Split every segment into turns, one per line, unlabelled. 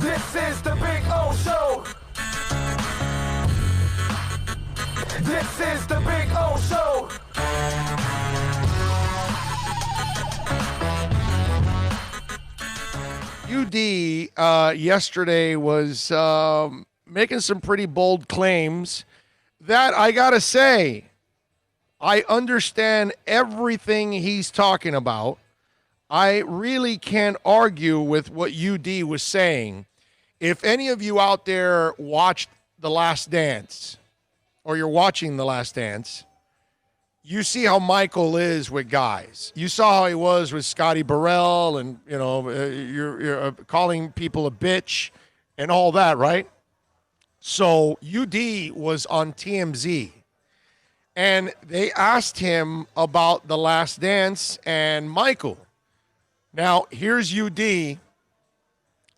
This is the Big O Show. This is the Big O Show.
UD yesterday was making some pretty bold claims that I got to say, I understand everything he's talking about. I really can't argue with what UD was saying. If any of you out there watched The Last Dance, or you're watching The Last Dance, you see how Michael is with guys. You saw how he was with Scotty Burrell, and you're calling people a bitch and all that, right? So UD was on TMZ, and they asked him about The Last Dance and Michael. Now, here's UD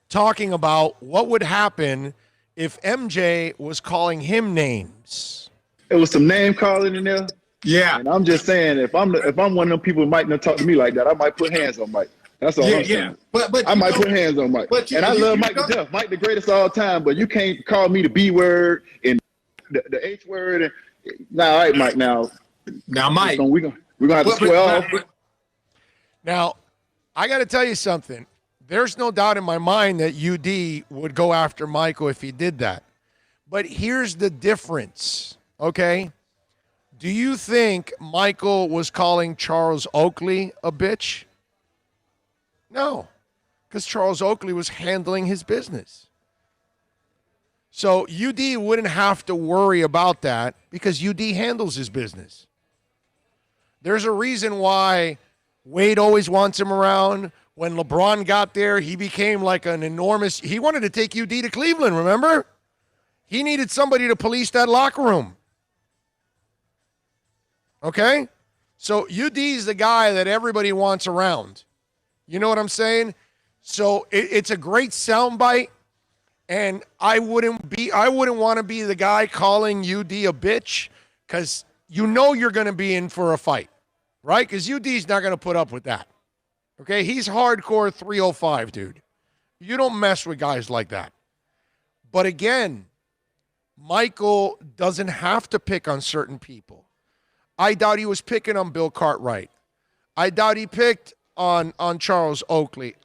talking about what would happen if MJ was calling him names.
It was some name calling in there.
Yeah.
And I'm just saying, if I'm one of them people who might not talk to me like that, I might put hands on Mike. That's all I'm saying.
But
I might put hands on Mike. And I love Mike to death. Mike the greatest of all time, but you can't call me the B word and the H word. And all right, Mike. Now,
Mike,
we're gonna have to square off.
Now, I got to tell you something. There's no doubt in my mind that UD would go after Michael if he did that. But here's the difference, okay? Do you think Michael was calling Charles Oakley a bitch? No, because Charles Oakley was handling his business. So UD wouldn't have to worry about that because UD handles his business. There's a reason why Wade always wants him around. When LeBron got there, he became like an enormous – he wanted to take UD to Cleveland, remember? He needed somebody to police that locker room. Okay? So UD's the guy that everybody wants around. You know what I'm saying? So it's a great soundbite, and I wouldn't want to be the guy calling UD a bitch because you know you're going to be in for a fight, right? Because UD's not going to put up with that. Okay? He's hardcore 305, dude. You don't mess with guys like that. But again, Michael doesn't have to pick on certain people. I doubt he was picking on Bill Cartwright. I doubt he picked on Charles Oakley.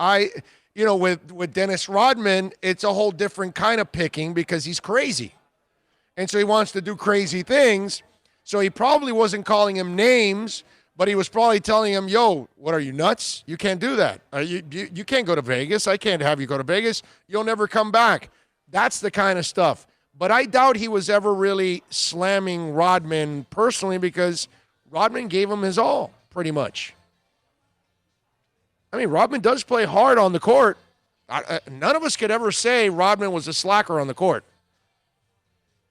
With Dennis Rodman, it's a whole different kind of picking because he's crazy. And so he wants to do crazy things. So he probably wasn't calling him names, but he was probably telling him, yo, what are you, nuts? You can't do that. You can't go to Vegas. I can't have you go to Vegas. You'll never come back. That's the kind of stuff. But I doubt he was ever really slamming Rodman personally because Rodman gave him his all, pretty much. I mean, Rodman does play hard on the court. None of us could ever say Rodman was a slacker on the court.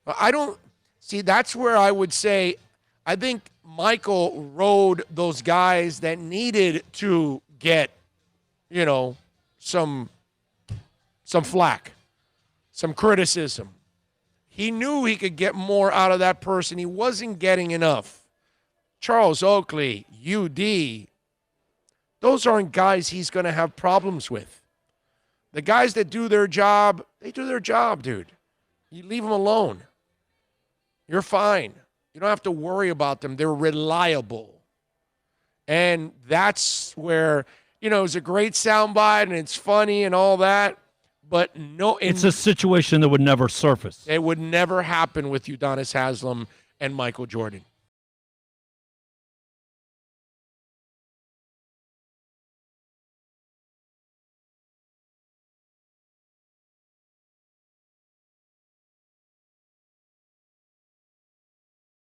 I don't see. That's where I would say I think Michael rode those guys that needed to get, some flack, some criticism. He knew he could get more out of that person. He wasn't getting enough. Charles Oakley, UD, those aren't guys he's going to have problems with. The guys that do their job, they do their job, dude. You leave them alone. You're fine. You don't have to worry about them. They're reliable. And that's where, it's a great soundbite and it's funny and all that. But no,
it's a situation that would never surface.
It would never happen with Udonis Haslem and Michael Jordan.